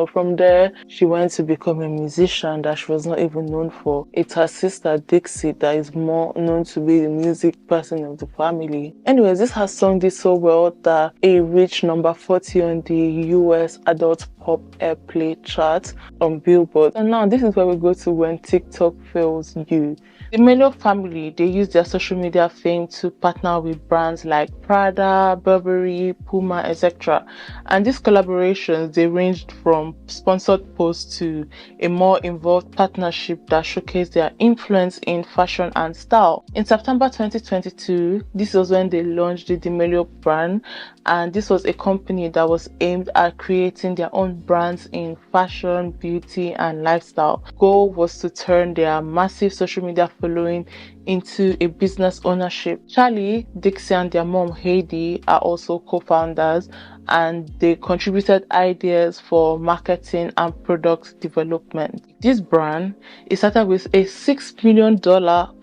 From there, she went to become a musician that she was not even known for. It's her sister Dixie that is more known to be the music person of the family. Anyways, this her song did so well that it reached number 40 on the US adult pop airplay chart on Billboard. And now this is where we go to when TikTok fails you. The D'Amelio family, they use their social media fame to partner with brands like Prada, Burberry, Puma, etc. And these collaborations, they ranged from sponsored posts to a more involved partnership that showcased their influence in fashion and style. In September 2022, this was when they launched the D'Amelio brand, and this was a company that was aimed at creating their own brands in fashion, beauty, and lifestyle. Goal was to turn their massive social media following into a business ownership. Charlie, Dixie, and their mom Heidi are also co-founders, and they contributed ideas for marketing and product development. This brand is started with a $6 million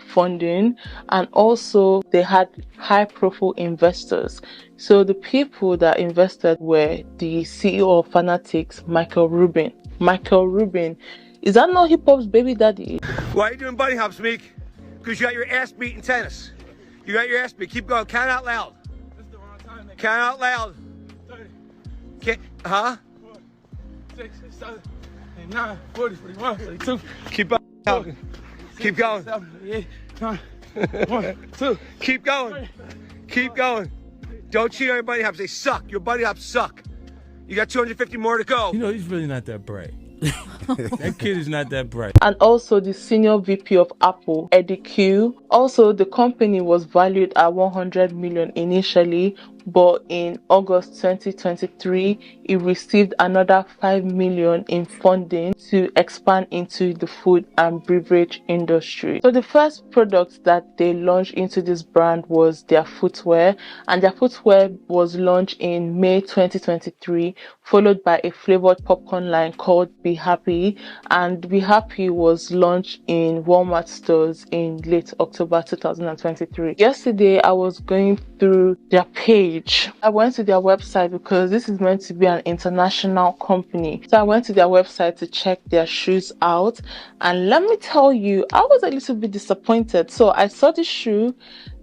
funding, and also they had high-profile investors. So the people that invested were the CEO of Fanatics, Michael Rubin. Michael Rubin, is that not hip hop's baby daddy? Why are you doing bunny hops, Meek? Because you got your ass beat in tennis. You got your ass beat. Keep going. Count out loud. Count out loud. Can't, huh? 4, 6, 7, 8, 9, 40, 41, 42. Keep going. Keep going. 7, 8, 9, 1, 2. Keep going. Keep going. Don't cheat on your bunny hops. They suck. Your bunny hops suck. You got 250 more to go. You know, he's really not that bright. That kid is not that bright. And also the senior VP of Apple, Eddie Q. Also, the company was valued at $100 million initially, but in August 2023, it received another $5 million in funding to expand into the food and beverage industry. So the first product that they launched into this brand was their footwear, and their footwear was launched in May 2023, followed by a flavored popcorn line called Be Happy, and Be Happy was launched in Walmart stores in late October 2023. Yesterday, I was going through their page. I went to their website because this is meant to be an international company. So I went to their website to check their shoes out, and let me tell you, I was a little bit disappointed. So I saw this shoe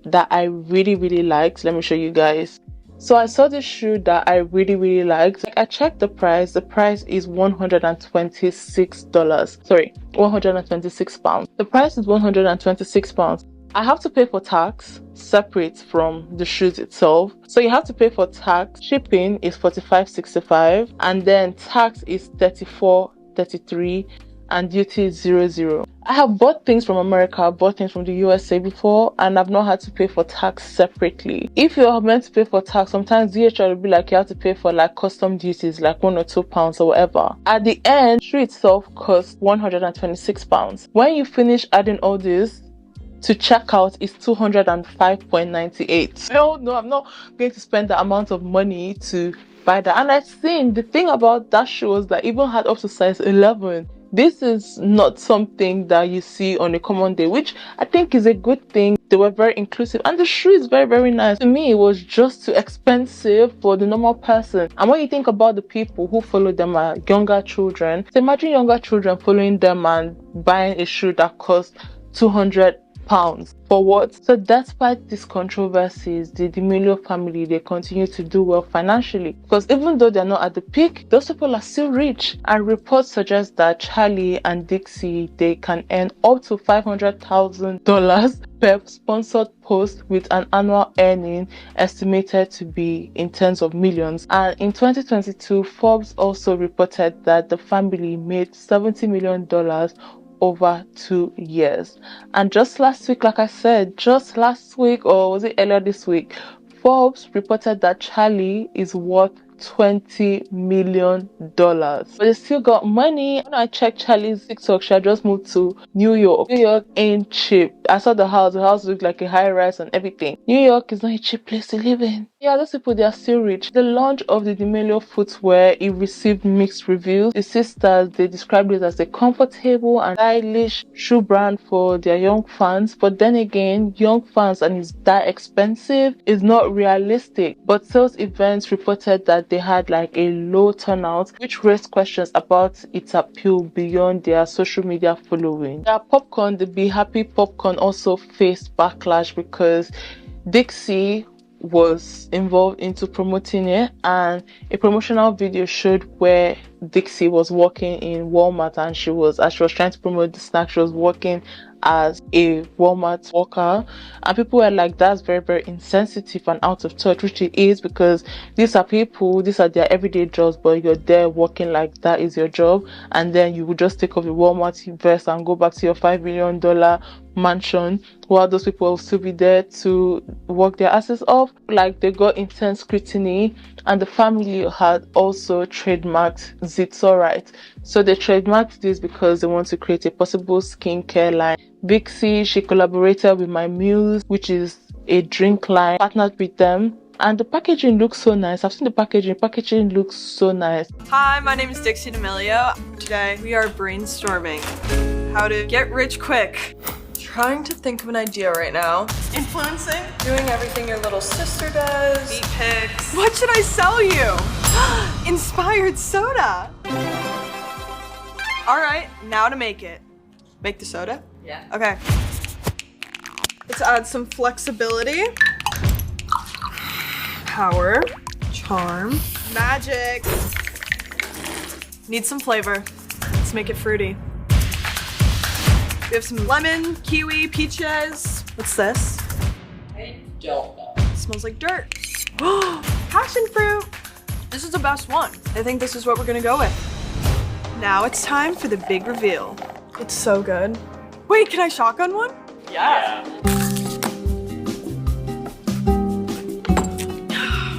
that I really liked. Let me show you guys. So I saw this shoe that I really liked. I checked the price. The price is $126. Sorry, 126 pounds. The price is 126 pounds. I have to pay for tax separate from the shoes itself. So you have to pay for tax. Shipping is $45.65, and then tax is $34.33, and duty is 0.00. I have bought things from America, bought things from the USA before, and I've not had to pay for tax separately. If you're meant to pay for tax, sometimes DHL will be like you have to pay for like custom duties, like £1 or £2 or whatever. At the end, the shoe itself costs £126. When you finish adding all this, to check out is $205.98. Hell no, I'm not going to spend the amount of money to buy that. And I think the thing about that shoe was that even had up to size 11. This is not something that you see on a common day, which I think is a good thing. They were very inclusive, and the shoe is very nice. To me, it was just too expensive for the normal person. And when you think about the people who follow them are younger children, so imagine younger children following them and buying a shoe that costs £200 for what? So despite these controversies, the D'Amelio family, they continue to do well financially, because even though they're not at the peak, those people are still rich. And reports suggest that Charlie and Dixie, they can earn up to $500,000 per sponsored post, with an annual earning estimated to be in tens of millions. And in 2022, Forbes also reported that the family made $70 million over 2 years. And just last week, like I said, just last week, or was it earlier this week, Forbes reported that Charlie is worth $20 million. But they still got money. When I checked Charlie's TikTok, she had just moved to New York. New York ain't cheap. I saw the house. The house looked like a high rise and everything. New York is not a cheap place to live in. Yeah, those people, they are still rich. The launch of the D'Amelio footwear, it received mixed reviews. The sisters, they described it as a comfortable and stylish shoe brand for their young fans. But then again, young fans and it's that expensive is not realistic. But sales events reported that they had like a low turnout, which raised questions about its appeal beyond their social media following. Their popcorn, the Be Happy popcorn, also faced backlash because Dixie was involved into promoting it, and a promotional video showed where Dixie was working in Walmart, and as she was trying to promote the snack, she was working as a Walmart worker, and people were like, that's very insensitive and out of touch, which it is, because these are their everyday jobs, but you're there working like that is your job, and then you would just take off the Walmart vest and go back to your $5 million mansion, while those people will still be there to work their asses off. Like, they got intense scrutiny, and the family had also trademarked Zits Alright. So they trademarked this because they want to create a possible skincare line. Dixie, she collaborated with My Muse, which is a drink line, partnered with them. And the packaging looks so nice. I've seen the packaging. Packaging looks so nice. Hi, my name is Dixie D'Amelio. Today we are brainstorming how to get rich quick. Trying to think of an idea right now. Influencing? Doing everything your little sister does. Beat pics. What should I sell you? Inspired soda. All right, now to make it. Make the soda? Yeah. Okay. Let's add some flexibility. Power. Charm. Magic. Need some flavor. Let's make it fruity. We have some lemon, kiwi, peaches. What's this? I don't know. It smells like dirt. Passion fruit. This is the best one. I think this is what we're gonna go with. Now it's time for the big reveal. It's so good. Wait, can I shotgun one? Yeah.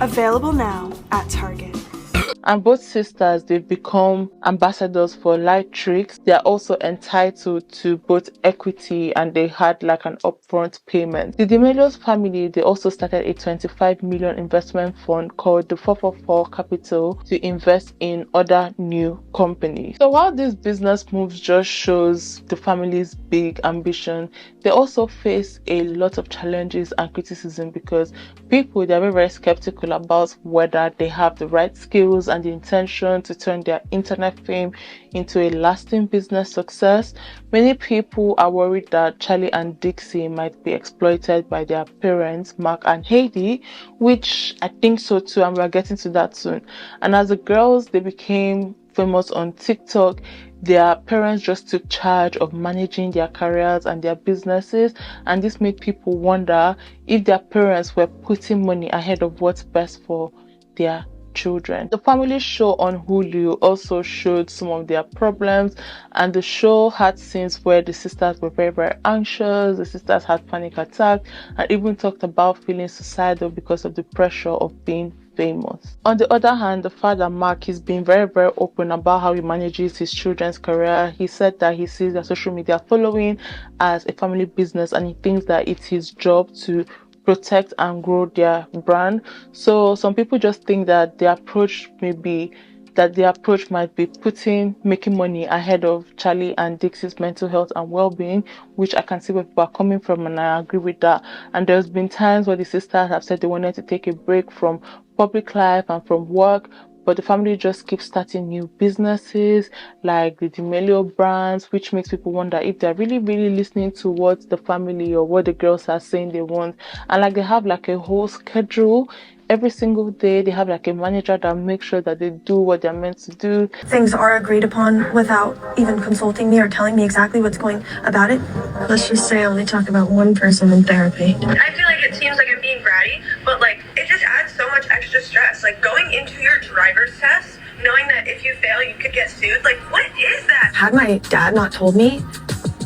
Available now at Target. And both sisters, they've become ambassadors for Light Tricks. They are also entitled to both equity and they had like an upfront payment. The D'Amelios family, they also started a 25 million investment fund called the 444 Capital to invest in other new companies. So while this business moves just shows the family's big ambition, they also face a lot of challenges and criticism because people, they're very, very skeptical about whether they have the right skills and the intention to turn their internet fame into a lasting business success. Many people are worried that Charlie and Dixie might be exploited by their parents, Marc and Heidi, which I think so too, and we're getting to that soon. And as the girls, they became famous on TikTok, their parents just took charge of managing their careers and their businesses, and this made people wonder if their parents were putting money ahead of what's best for their children. The family show on Hulu also showed some of their problems, and the show had scenes where the sisters were very, very anxious, the sisters had panic attacks, and even talked about feeling suicidal because of the pressure of being famous. On the other hand, the father, Marc, he's been very, very open about how he manages his children's career. He said that he sees their social media following as a family business, and he thinks that it's his job to protect and grow their brand. So some people just think that the approach might be making money ahead of Charlie and Dixie's mental health and well-being, which I can see where people are coming from, and I agree with that. And there's been times where the sisters have said they wanted to take a break from public life and from work, but the family just keeps starting new businesses like the D'Amelio brands, which makes people wonder if they're really, really listening to what the family or what the girls are saying they want. And like they have like a whole schedule. Every single day they have like a manager that makes sure that they do what they're meant to do. Things are agreed upon without even consulting me or telling me exactly what's going about it. Let's just say I only talk about one person in therapy. I feel like it seems like I'm being bratty, but like it just adds so much extra stress. Like going into your driver's test, knowing that if you fail you could get sued, like what is that? Had my dad not told me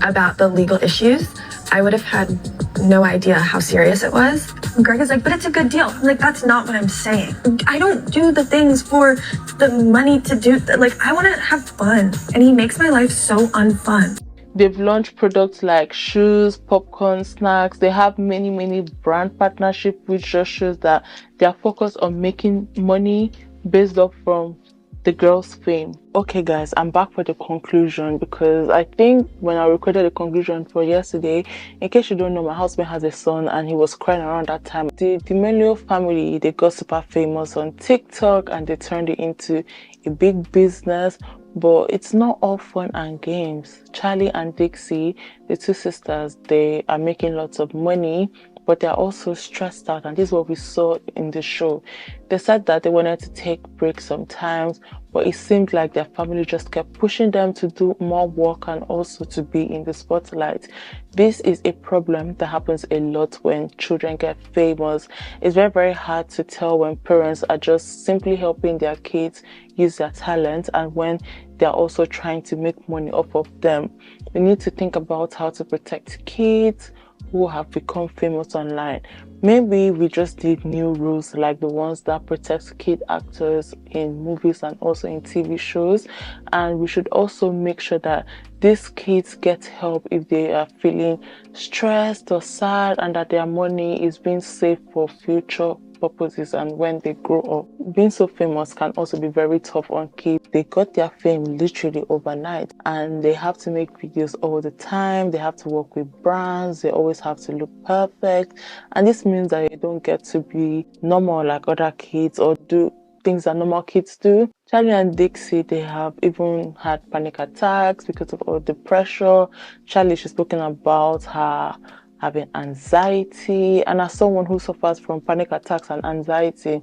about the legal issues, I would have had no idea how serious it was. And Greg is like, but it's a good deal. I'm like, that's not what I'm saying. I don't do the things for the money to do. Like, I want to have fun. And he makes my life so unfun. They've launched products like shoes, popcorn, snacks. They have many, many brand partnerships, which just shows that they are focused on making money based off from the girls' fame. Okay guys, I'm back for the conclusion, because I think when I recorded the conclusion for yesterday, in case you don't know, my husband has a son and he was crying around that time. The D'Amelio family, they got super famous on TikTok and they turned it into a big business, but it's not all fun and games. Charlie and Dixie, the two sisters, they are making lots of money, but they're also stressed out, and this is what we saw in the show. They said that they wanted to take breaks sometimes, but it seemed like their family just kept pushing them to do more work and also to be in the spotlight. This is a problem that happens a lot when children get famous. It's very, very hard to tell when parents are just simply helping their kids use their talent and when they're also trying to make money off of them. We need to think about how to protect kids who have become famous online. Maybe we just need new rules like the ones that protect kid actors in movies and also in TV shows. And we should also make sure that these kids get help if they are feeling stressed or sad, and that their money is being saved for future purposes and when they grow up. Being so famous can also be very tough on kids. They got their fame literally overnight and they have to make videos all the time. They have to work with brands. They always have to look perfect, and this means that they don't get to be normal like other kids or do things that normal kids do. Charlie and Dixie, they have even had panic attacks because of all the pressure. Charlie, she's spoken about her having anxiety, and as someone who suffers from panic attacks and anxiety,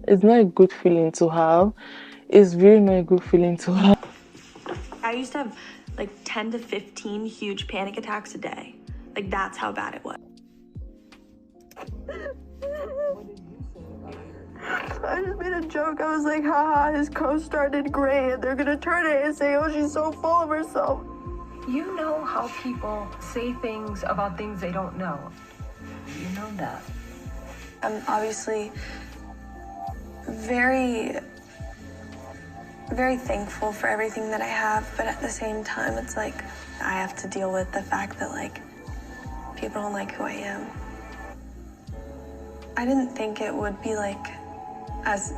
it's not a good feeling to have. It's really not a good feeling to have. I used to have like 10 to 15 huge panic attacks a day. Like, that's how bad it was. I just made a joke. I was like, haha, his co-star did great, and they're gonna turn it and say, oh, she's so full of herself. You know how people say things about things they don't know. You know that. I'm obviously very, very thankful for everything that I have, but at the same time, it's like I have to deal with the fact that like people don't like who I am. I didn't think it would be like as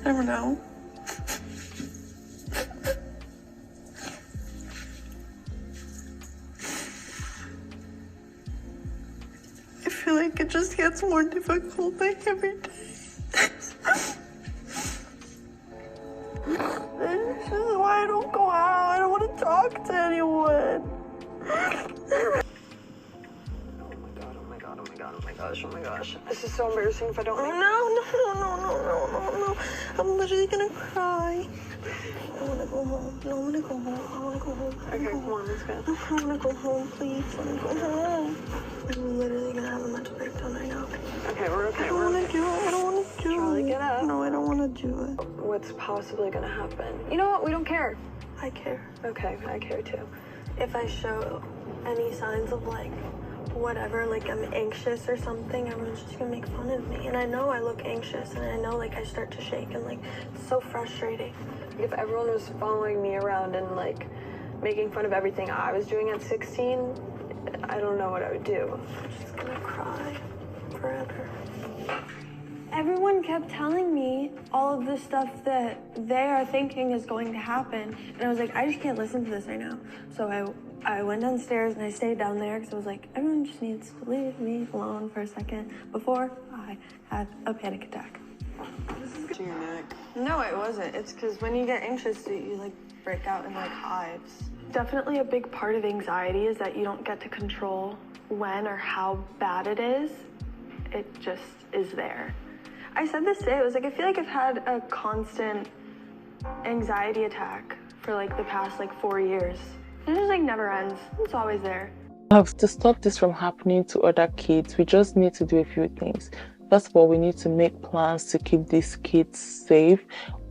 I don't know. I feel like it just gets more difficult like every day. This is why I don't go out. I don't want to talk to anyone. Oh my gosh. This is so embarrassing if I don't. No. I'm literally gonna cry. I wanna go home. No, I wanna go home. Okay, come on, let's go. I wanna go home, please. I wanna go home. I'm literally gonna have a mental breakdown right now. Okay, we're okay. I don't wanna do it. Charlie, get up. No, I don't wanna do it. What's possibly gonna happen? You know what? We don't care. I care. Okay, I care too. If I show any signs of like whatever, like I'm anxious or something, everyone's just gonna make fun of me. And I know I look anxious, and I know like I start to shake, and like it's so frustrating. If everyone was following me around and like making fun of everything I was doing at 16, I don't know what I would do. I'm just gonna cry forever. Everyone kept telling me all of the stuff that they are thinking is going to happen, and I was like, I just can't listen to this right now. So I went downstairs and I stayed down there because I was like, everyone just needs to leave me alone for a second before I had a panic attack. This is your neck. No, it wasn't. It's because when you get anxious, you like break out in like hives. Definitely a big part of anxiety is that you don't get to control when or how bad it is. It just is there. I said this today, it was like, I feel like I've had a constant anxiety attack for like the past like 4 years. It just like never ends. It's always there. To stop this from happening to other kids, we just need to do a few things. First of all, we need to make plans to keep these kids safe,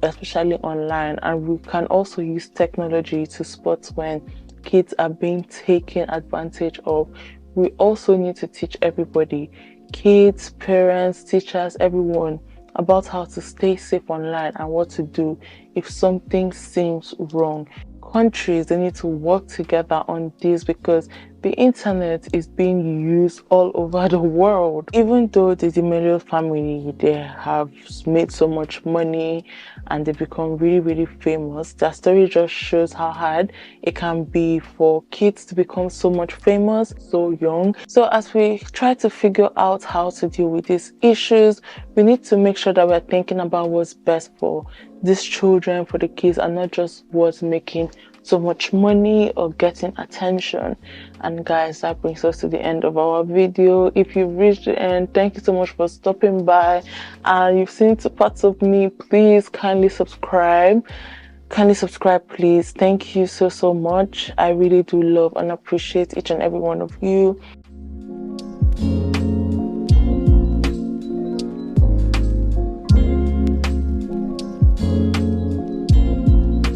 especially online. And we can also use technology to spot when kids are being taken advantage of. We also need to teach everybody, kids, parents, teachers, everyone, about how to stay safe online and what to do if something seems wrong. Countries, they need to work together on this because the internet is being used all over the world. Even though the D'Amelio family, they have made so much money and they become really, really famous, their story just shows how hard it can be for kids to become so much famous so young. So as we try to figure out how to deal with these issues, we need to make sure that we're thinking about what's best for these children, for the kids, and not just what's making so much money or getting attention. And guys, that brings us to the end of our video. If you've reached the end, thank you so much for stopping by. You've seen two parts of me. Please kindly subscribe. Please. Thank you so much. I really do love and appreciate each and every one of you.